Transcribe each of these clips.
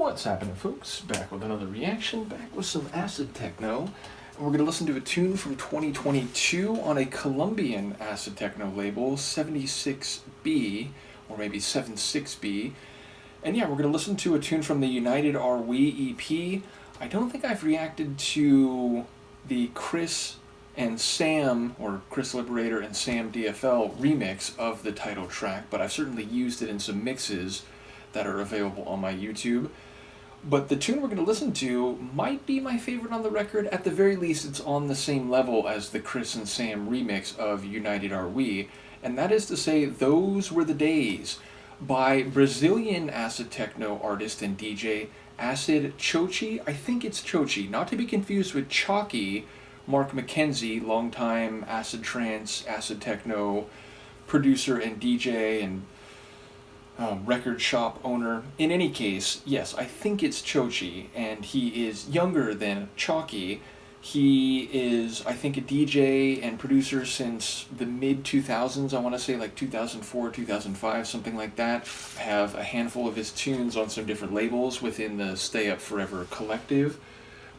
What's happening, folks? Back with another reaction, back with some acid-techno. And we're going to listen to a tune from 2022 on a Colombian acid-techno label, 76B, or maybe 76B. And yeah, we're going to listen to a tune from the United Are We EP. I don't think I've reacted to the Chris and Sam, or Chris Liberator and Sam DFL remix of the title track, but I've certainly used it in some mixes that are available on my YouTube. But the tune we're going to listen to might be my favorite on the record. At the very least, it's on the same level as the Chris and Sam remix of United Are We, and that is to say, Those Were the Days, by Brazilian acid-techno artist and DJ Acid Chochi. I think it's Chochi, not to be confused with Chalky, Mark McKenzie, longtime acid trance, acid-techno producer and DJ and record shop owner. In any case, yes, I think it's Chochi, and he is younger than Chalky. He is, I think, a DJ and producer since the mid-2000s, I want to say like 2004, 2005, something like that. I have a handful of his tunes on some different labels within the Stay Up Forever collective.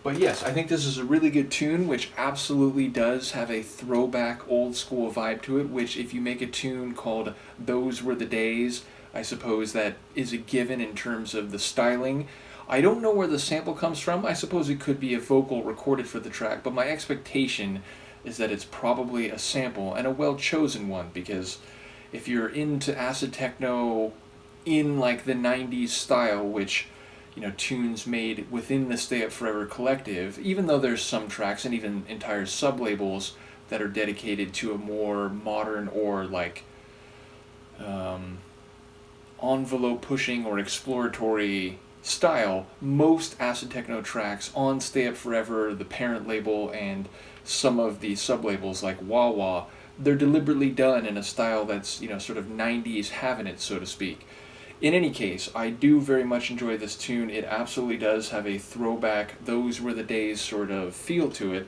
But yes, I think this is a really good tune, which absolutely does have a throwback old school vibe to it, which if you make a tune called Those Were the Days, I suppose that is a given in terms of the styling. I don't know where the sample comes from. I suppose it could be a vocal recorded for the track, but my expectation is that it's probably a sample, and a well-chosen one, because if you're into acid techno in like the 90s style, which, you know, tunes made within the Stay Up Forever collective, even though there's some tracks and even entire sub-labels that are dedicated to a more modern or like envelope pushing or exploratory style, most acid techno tracks on Stay Up Forever, the parent label, and some of the sub-labels like Wah Wah, they're deliberately done in a style that's, you know, sort of 90s having it, so to speak. In any case, I do very much enjoy this tune. It absolutely does have a throwback, Those Were the Days sort of feel to it,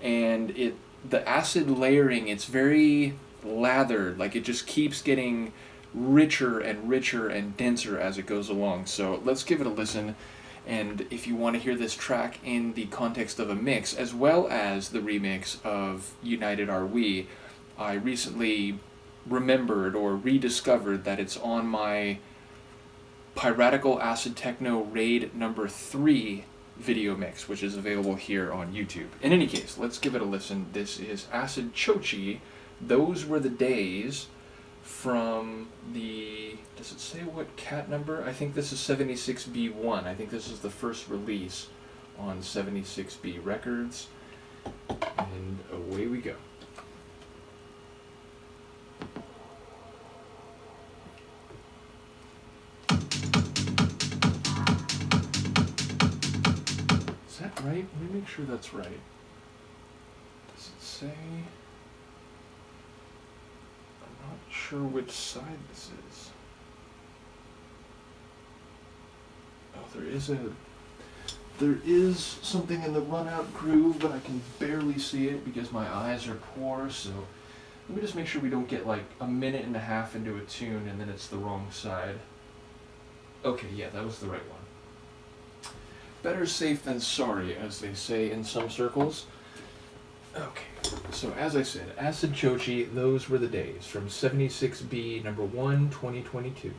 and the acid layering, it's very lathered, like it just keeps getting richer and richer and denser as it goes along. So let's give it a listen, and if you want to hear this track in the context of a mix as well as the remix of United Are We, I recently remembered or rediscovered that it's on my Piratical Acid Techno Raid number 3 video mix, which is available here on YouTube. In any case, let's give it a listen. This is Acid Chochi, Those Were the Days, from the, does it say what cat number? I think this is 76B1. I think this is the first release on 76B Records. And away we go. Is that right? Let me make sure that's right. Does it say? Not sure which side this is. Oh, there is something in the run-out groove, but I can barely see it because my eyes are poor, so let me just make sure we don't get like a minute and a half into a tune and then it's the wrong side. Okay, yeah, that was the right one. Better safe than sorry, as they say in some circles. Okay, so as I said, Acid Chochi, Those Were the Days, from 76B number 1, 2022.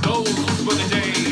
Those were the days.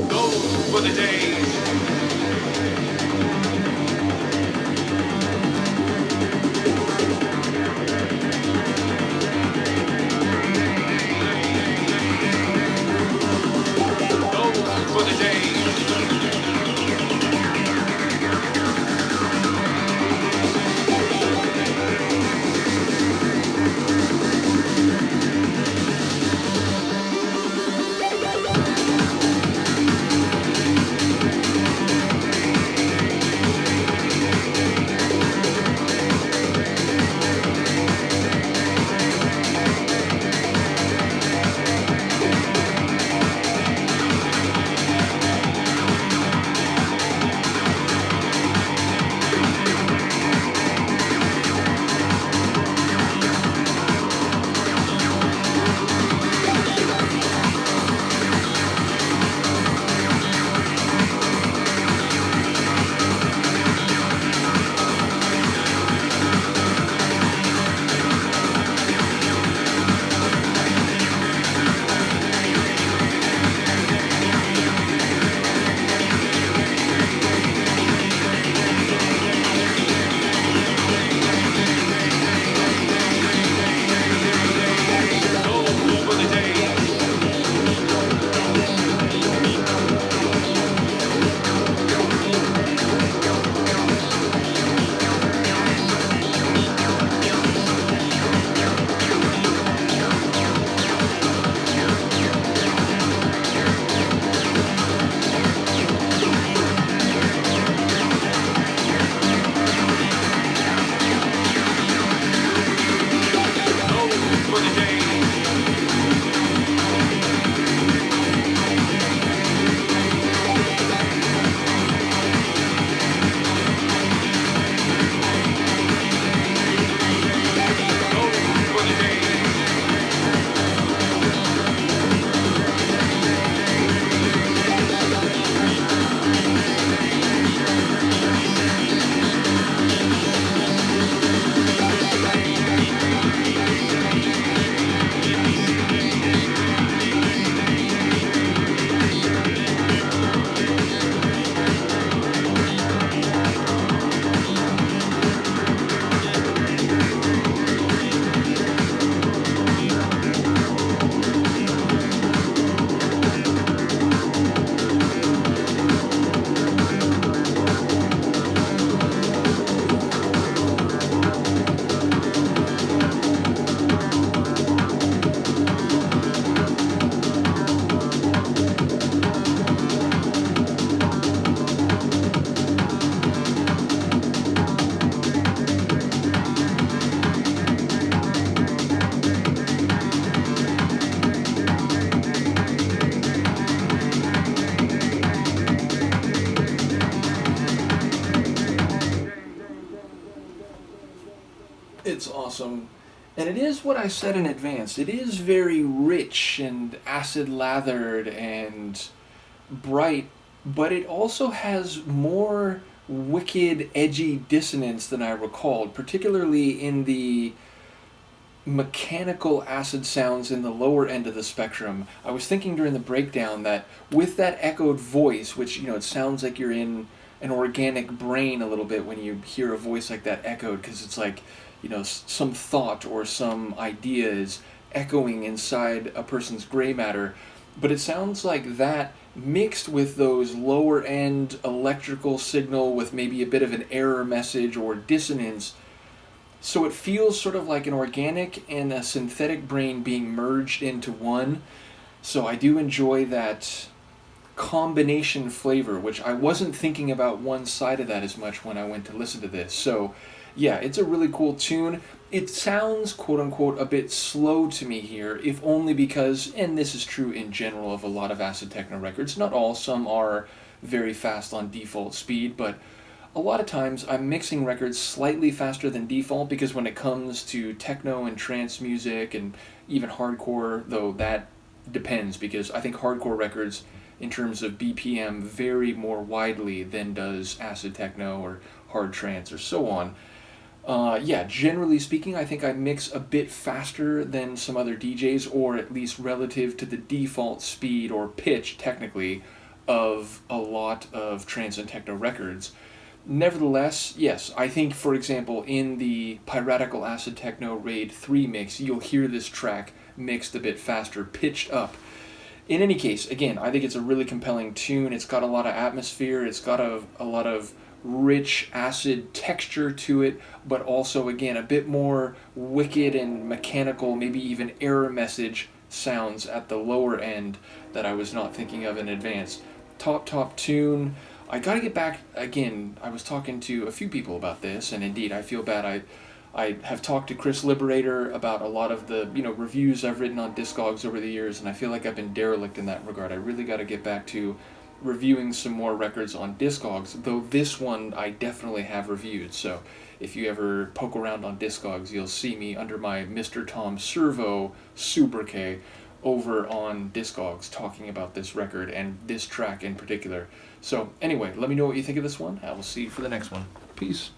Those were the days. Those were the days. Those were the days. Those were the days. Those were the days. It's awesome. And it is what I said in advance. It is very rich and acid lathered and bright, but it also has more wicked, edgy dissonance than I recalled, particularly in the mechanical acid sounds in the lower end of the spectrum. I was thinking during the breakdown that with that echoed voice, which, it sounds like you're in an organic brain a little bit when you hear a voice like that echoed, because it's like, some thought or some idea is echoing inside a person's gray matter. But it sounds like that mixed with those lower end electrical signal with maybe a bit of an error message or dissonance. So it feels sort of like an organic and a synthetic brain being merged into one. So I do enjoy that combination flavor, which I wasn't thinking about one side of that as much when I went to listen to this. So yeah, it's a really cool tune. It sounds, quote unquote, a bit slow to me here, if only because, and this is true in general of a lot of acid techno records, not all, some are very fast on default speed, but a lot of times I'm mixing records slightly faster than default because when it comes to techno and trance music and even hardcore, though that depends, because I think hardcore records, in terms of BPM, vary more widely than does acid techno or hard trance or so on. Yeah, generally speaking, I think I mix a bit faster than some other DJs, or at least relative to the default speed or pitch, technically, of a lot of trance and techno records. Nevertheless, yes, I think, for example, in the Piratical Acid Techno Raid 3 mix, you'll hear this track mixed a bit faster, pitched up. In any case, again, I think it's a really compelling tune. It's got a lot of atmosphere, it's got a lot of rich acid texture to it, but also, again, a bit more wicked and mechanical, maybe even error message sounds at the lower end that I was not thinking of in advance. Top tune. I gotta get back, again, I was talking to a few people about this, and indeed, I feel bad. I have talked to Chris Liberator about a lot of the reviews I've written on Discogs over the years, and I feel like I've been derelict in that regard. I really got to get back to reviewing some more records on Discogs, though this one I definitely have reviewed. So if you ever poke around on Discogs, you'll see me under my Mr. Tom Servo sobriquet over on Discogs talking about this record and this track in particular. So anyway, let me know what you think of this one. I will see you for the next one. Peace.